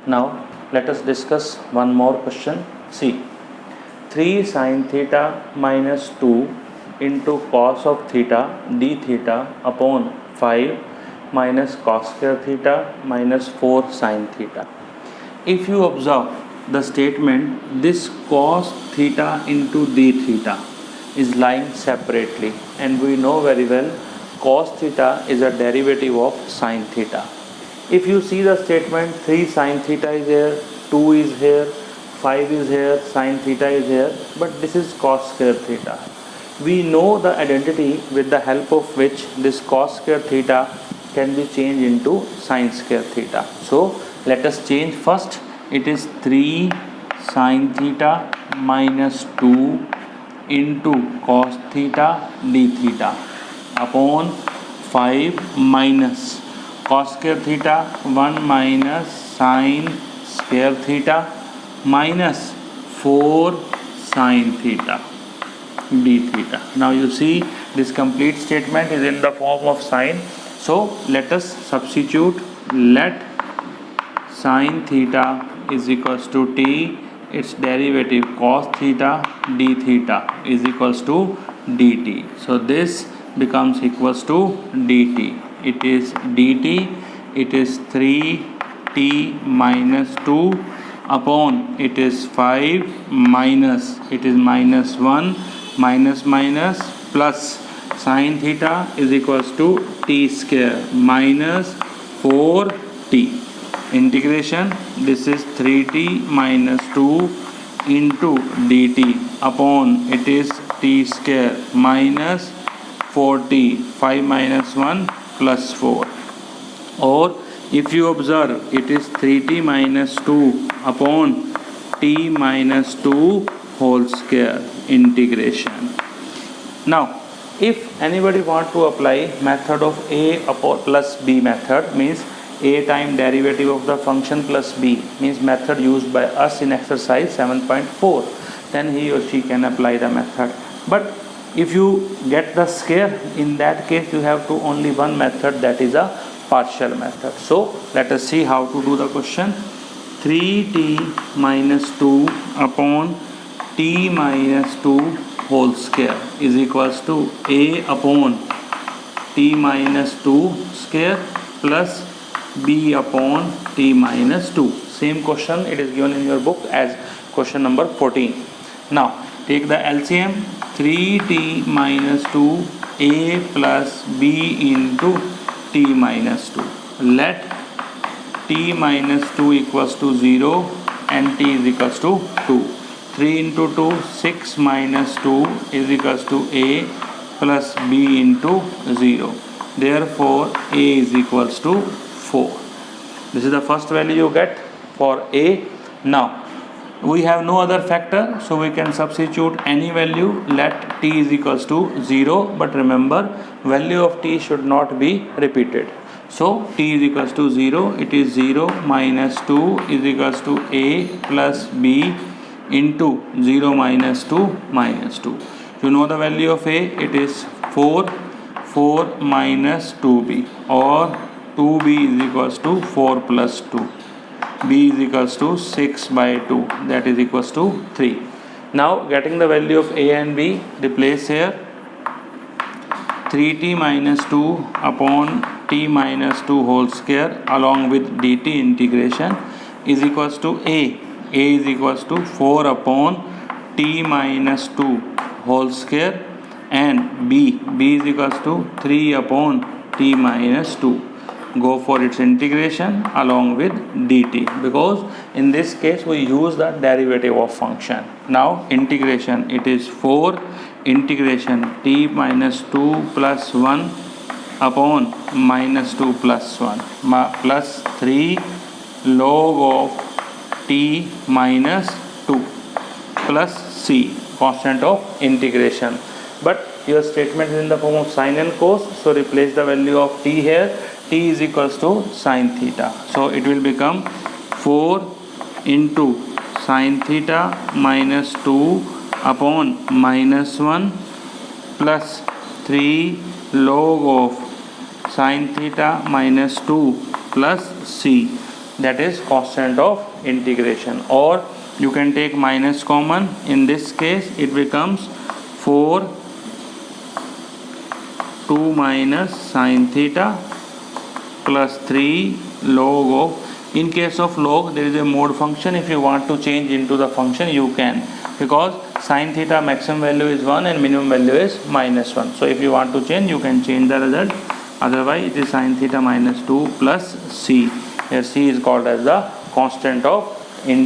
Now let us discuss one more question. See, 3 sin theta minus 2 into cos of theta d theta upon 5 minus cos square theta minus 4 sin theta. If you observe the statement, this cos theta into d theta is lying separately, and we know very well cos theta is a derivative of sin theta. If you see the statement, 3 sin theta is here, 2 is here, 5 is here, sin theta is here, but this is cos square theta. We know the identity with the help of which this cos square theta can be changed into sin square theta. So let us change first. It is 3 sin theta minus 2 into cos theta d theta upon 5 minus cos square theta 1 minus sin square theta minus 4 sin theta d theta. Now you see this complete statement is in the form of sine. So let us substitute. Let sin theta is equals to t, its derivative cos theta d theta is equals to dt. So this becomes equals to dt. It is dt, it is 3t minus 2 upon it is 5 minus it is minus 1 minus minus plus sin theta is equals to t square minus 4t. Integration, this is 3t minus 2 into dt upon it is t square minus 4t, 5 minus 1 plus 4. Or if you observe, it is 3t minus 2 upon t minus 2 whole square. Integration. Now if anybody want to apply method of a upon plus b method, means a time derivative of the function plus b, means method used by us in exercise 7.4, then he or she can apply the method. But if you get the square, in that case you have to only one method, that is a partial method. So let us see how to do the question. 3t minus 2 upon t minus 2 whole square is equals to a upon t minus 2 square plus b upon t minus 2. Same question, it is given in your book as question number 14. Now take the LCM. 3t minus 2 a plus b into t minus 2. Let t minus 2 equals to 0 and t is equals to 2. 3 into 2, 6 minus 2 is equals to a plus b into 0. Therefore a is equals to 4. This is the first value you get for a. Now we have no other factor, so we can substitute any value. Let t is equals to 0, but remember value of t should not be repeated. So t is equals to 0, it is 0 minus 2 is equals to a plus b into 0 minus 2 minus 2. You know the value of a, it is 4, 4 minus 2b, or 2b is equals to 4 plus 2. b is equals to 6 by 2, that is equals to 3. Now getting the value of a and b, replace here. 3t minus 2 upon t minus 2 whole square along with dt integration is equals to a. a is equals to 4 upon t minus 2 whole square, and b is equals to 3 upon t minus 2. Go for its integration along with dt, because in this case we use the derivative of function. Now integration, it is 4 integration t minus 2 plus 1 upon minus 2 plus 1 plus 3 log of t minus 2 plus c, constant of integration. But your statement is in the form of sine and cos, so replace the value of t here. T is equals to sin theta, so it will become 4 into sin theta minus 2 upon minus 1 plus 3 log of sin theta minus 2 plus c. that is constant of integration. Or you can take minus common. In this case it becomes 4 2 minus sin theta plus 3 log of. In case of log, there is a mode function. If you want to change into the function, you can, because sin theta maximum value is 1 and minimum value is minus 1. So if you want to change, you can change the result. Otherwise it is sin theta minus 2 plus c. Here c is called as the constant of integration.